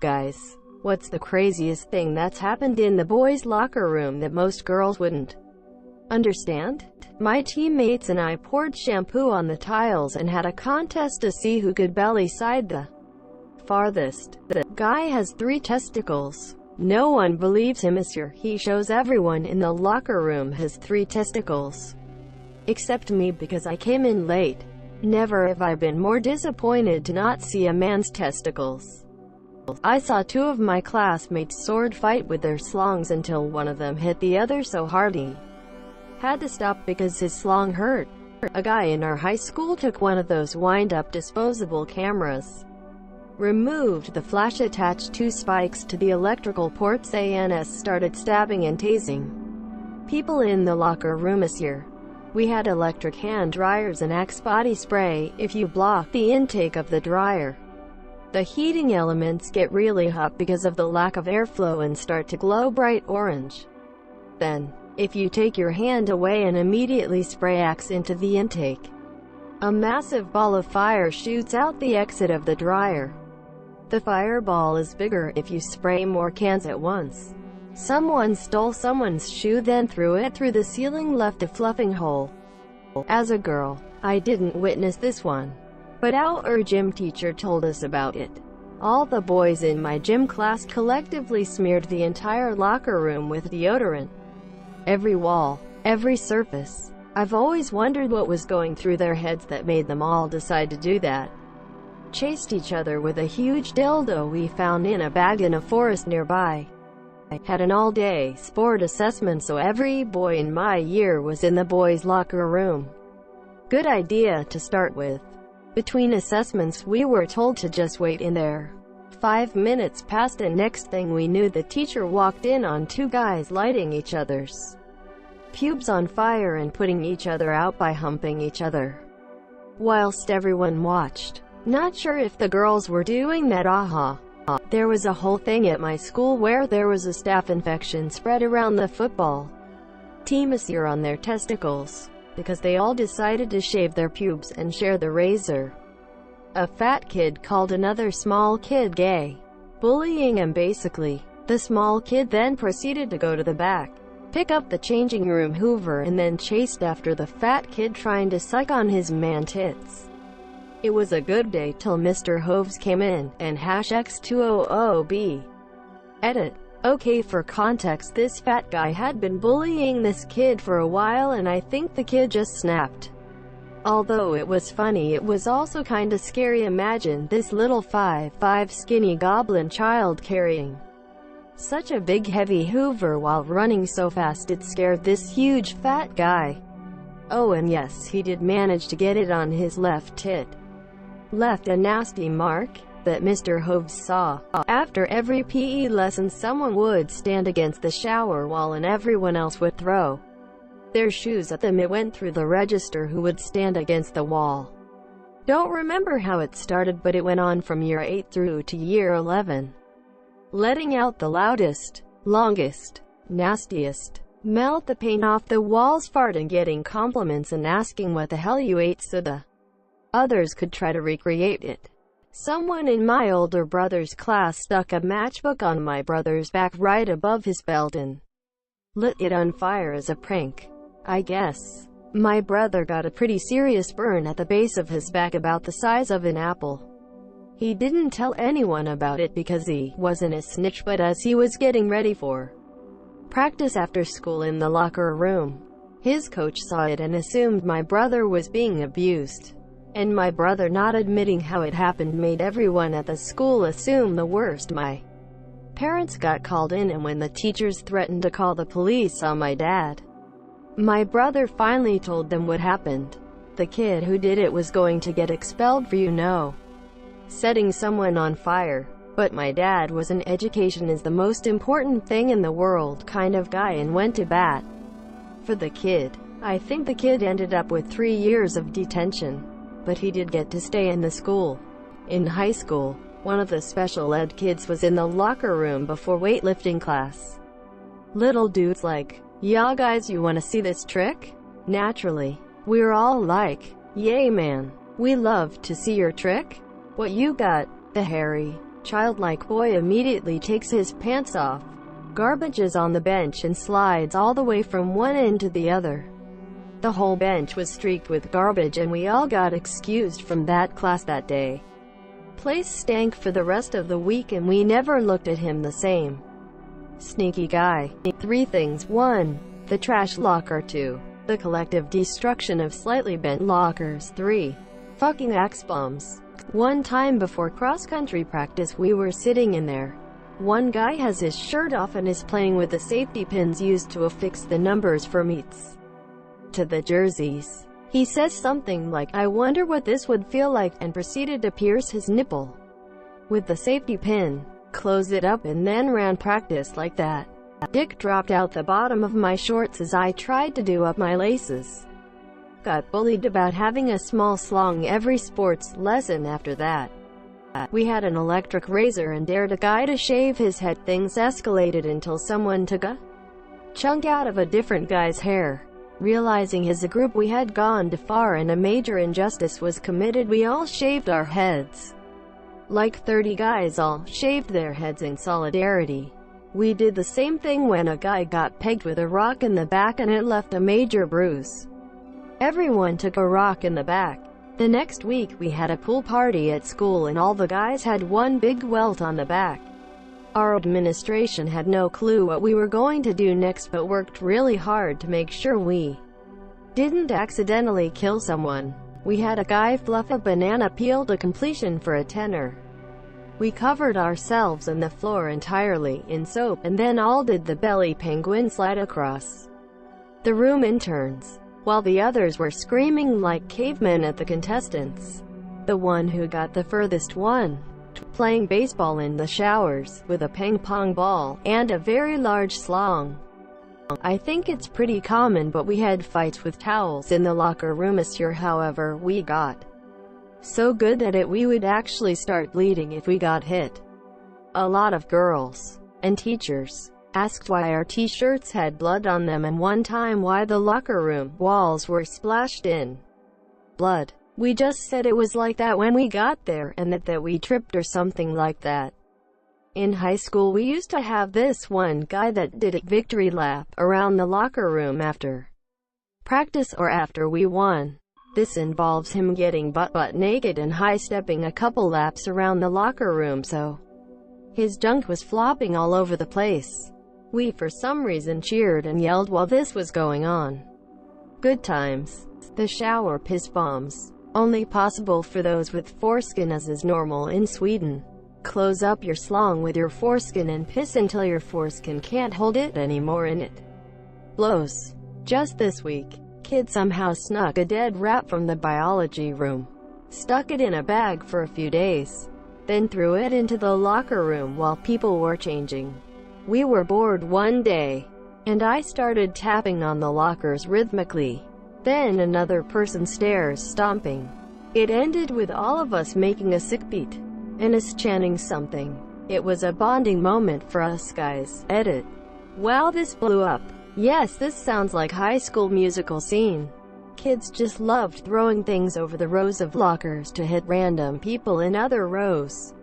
Guys, what's the craziest thing that's happened in the boys' locker room that most girls wouldn't understand? My teammates and I poured shampoo on the tiles and had a contest to see who could belly side the farthest. The guy has 3 testicles. No one believes him, monsieur. He shows everyone in the locker room has 3 testicles. Except me, because I came in late. Never have I been more disappointed to not see a man's testicles. I saw 2 of my classmates sword fight with their slongs until one of them hit the other so hard he had to stop because his slong hurt. A guy in our high school took one of those wind-up disposable cameras, removed the flash, attached 2 spikes to the electrical ports, and started stabbing and tasing people in the locker room. Monsieur, we had electric hand dryers and Axe body spray. If you block the intake of the dryer, the heating elements get really hot because of the lack of airflow and start to glow bright orange. Then, if you take your hand away and immediately spray Axe into the intake, a massive ball of fire shoots out the exit of the dryer. The fireball is bigger if you spray more cans at once. Someone stole someone's shoe, then threw it through the ceiling, left a fluffing hole. As a girl, I didn't witness this one, but our gym teacher told us about it. All the boys in my gym class collectively smeared the entire locker room with deodorant. Every wall, every surface. I've always wondered what was going through their heads that made them all decide to do that. Chased each other with a huge dildo we found in a bag in a forest nearby. I had an all-day sport assessment, so every boy in my year was in the boys' locker room. Good idea to start with. Between assessments, we were told to just wait in there. 5 minutes passed, and next thing we knew, the teacher walked in on 2 guys lighting each other's pubes on fire and putting each other out by humping each other, whilst everyone watched. Not sure if the girls were doing that. There was a whole thing at my school where there was a staph infection spread around the football team, monsieur, on their testicles, because they all decided to shave their pubes and share the razor. A fat kid called another small kid gay, bullying him basically. The small kid then proceeded to go to the back, pick up the changing room hoover, and then chased after the fat kid trying to suck on his man tits. It was a good day till Mr. Hoves came in, and #X200B. Edit. Okay, for context, this fat guy had been bullying this kid for a while, and I think the kid just snapped. Although it was funny, it was also kinda scary. Imagine this little 5'5" skinny goblin child carrying such a big heavy hoover while running so fast it scared this huge fat guy. Oh, and yes, he did manage to get it on his left tit. Left a nasty mark that Mr. Hoves saw. After every PE lesson, someone would stand against the shower wall and everyone else would throw their shoes at them. It went through the register who would stand against the wall. Don't remember how it started, but it went on from year 8 through to year 11. Letting out the loudest, longest, nastiest, melt the paint off the walls fart, and getting compliments and asking what the hell you ate so the others could try to recreate it. Someone in my older brother's class stuck a matchbook on my brother's back right above his belt and lit it on fire as a prank, I guess. My brother got a pretty serious burn at the base of his back about the size of an apple. He didn't tell anyone about it because he wasn't a snitch, but as he was getting ready for practice after school in the locker room, his coach saw it and assumed my brother was being abused. And my brother not admitting how it happened made everyone at the school assume the worst. My parents got called in, and when the teachers threatened to call the police on my dad, my brother finally told them what happened. The kid who did it was going to get expelled for, setting someone on fire. But my dad was an education is the most important thing in the world kind of guy and went to bat for the kid. I think the kid ended up with 3 years of detention, but he did get to stay in the school. In high school, one of the special ed kids was in the locker room before weightlifting class. Little dude's like, "Yeah guys, you wanna see this trick?" Naturally, we're all like, "Yay man, we love to see your trick. What you got?" The hairy, Childlike boy immediately takes his pants off. Garbage is on the bench and slides all the way from one end to the other. The whole bench was streaked with garbage and we all got excused from that class that day. Place stank for the rest of the week and we never looked at him the same. Sneaky guy. 3 things. 1. The trash locker. 2. The collective destruction of slightly bent lockers. 3. Fucking axe bombs. One time before cross-country practice we were sitting in there. One guy has his shirt off and is playing with the safety pins used to affix the numbers for meets to the jerseys. He says something like, "I wonder what this would feel like," and proceeded to pierce his nipple with the safety pin, closed it up, and then ran practice like that. Dick dropped out the bottom of my shorts as I tried to do up my laces. Got bullied about having a small slong every sports lesson after that. We had an electric razor and dared a guy to shave his head. Things escalated until someone took a chunk out of a different guy's hair. Realizing as a group we had gone too far and a major injustice was committed, we all shaved our heads. Like 30 guys all shaved their heads in solidarity. We did the same thing when a guy got pegged with a rock in the back and it left a major bruise. Everyone took a rock in the back. The next week we had a pool party at school and all the guys had one big welt on the back. Our administration had no clue what we were going to do next but worked really hard to make sure we didn't accidentally kill someone. We had a guy fluff a banana peel to completion for a tenner. We covered ourselves and the floor entirely in soap and then all did the belly penguin slide across the room in turns, while the others were screaming like cavemen at the contestants. The one who got the furthest won. Playing baseball in the showers, with a ping-pong ball, and a very large slong. I think it's pretty common, but we had fights with towels in the locker room this year. However, we got so good that we would actually start bleeding if we got hit. A lot of girls and teachers asked why our t-shirts had blood on them, and one time why the locker room walls were splashed in blood. We just said it was like that when we got there, and that we tripped or something like that. In high school we used to have this one guy that did a victory lap around the locker room after practice or after we won. This involves him getting butt naked and high-stepping a couple laps around the locker room so his junk was flopping all over the place. We for some reason cheered and yelled while this was going on. Good times. The shower piss bombs. Only possible for those with foreskin, as is normal in Sweden. Close up your slong with your foreskin and piss until your foreskin can't hold it anymore in it. Blows. Just this week, kid somehow snuck a dead rat from the biology room, stuck it in a bag for a few days, then threw it into the locker room while people were changing. We were bored one day, and I started tapping on the lockers rhythmically. Then another person stares, stomping. It ended with all of us making a sick beat, and us chanting something. It was a bonding moment for us guys. Edit. Wow, this blew up. Yes, this sounds like high school musical scene. Kids just loved throwing things over the rows of lockers to hit random people in other rows.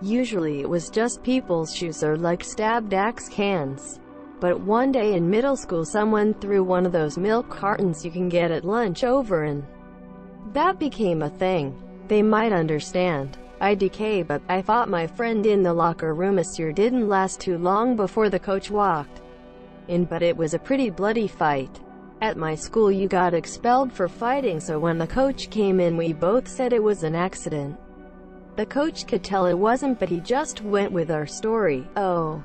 Usually it was just people's shoes or like stabbed axe cans. But one day in middle school someone threw one of those milk cartons you can get at lunch over, and that became a thing. They might understand IDK, but I fought my friend in the locker room this year. Didn't last too long before the coach walked in, but it was a pretty bloody fight. At my school you got expelled for fighting, so when the coach came in we both said it was an accident. The coach could tell it wasn't, but he just went with our story. Oh.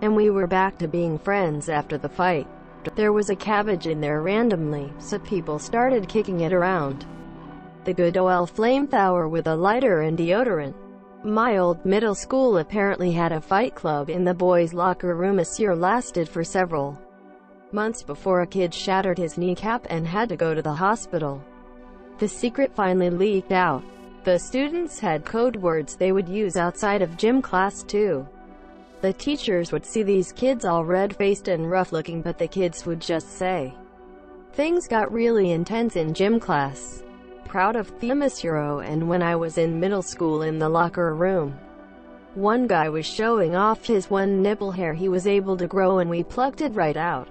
And we were back to being friends after the fight. There was a cabbage in there randomly, so people started kicking it around. The good old flamethrower with a lighter and deodorant. My old middle school apparently had a fight club in the boys' locker room. This year lasted for several months before a kid shattered his kneecap and had to go to the hospital. The secret finally leaked out. The students had code words they would use outside of gym class too. The teachers would see these kids all red-faced and rough-looking, but the kids would just say. Things got really intense in gym class. Proud of Themis Euro. And when I was in middle school in the locker room, One guy was showing off his one nipple hair he was able to grow and we plucked it right out.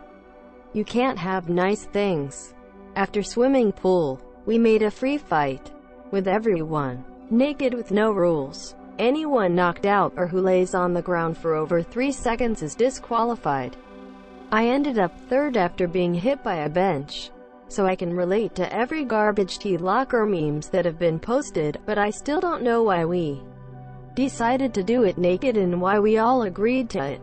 You can't have nice things. After swimming pool, we made a free fight. With everyone naked with no rules. Anyone knocked out or who lays on the ground for over 3 seconds is disqualified. I ended up third after being hit by a bench. So I can relate to every garbage tea locker memes that have been posted, but I still don't know why we decided to do it naked and why we all agreed to it.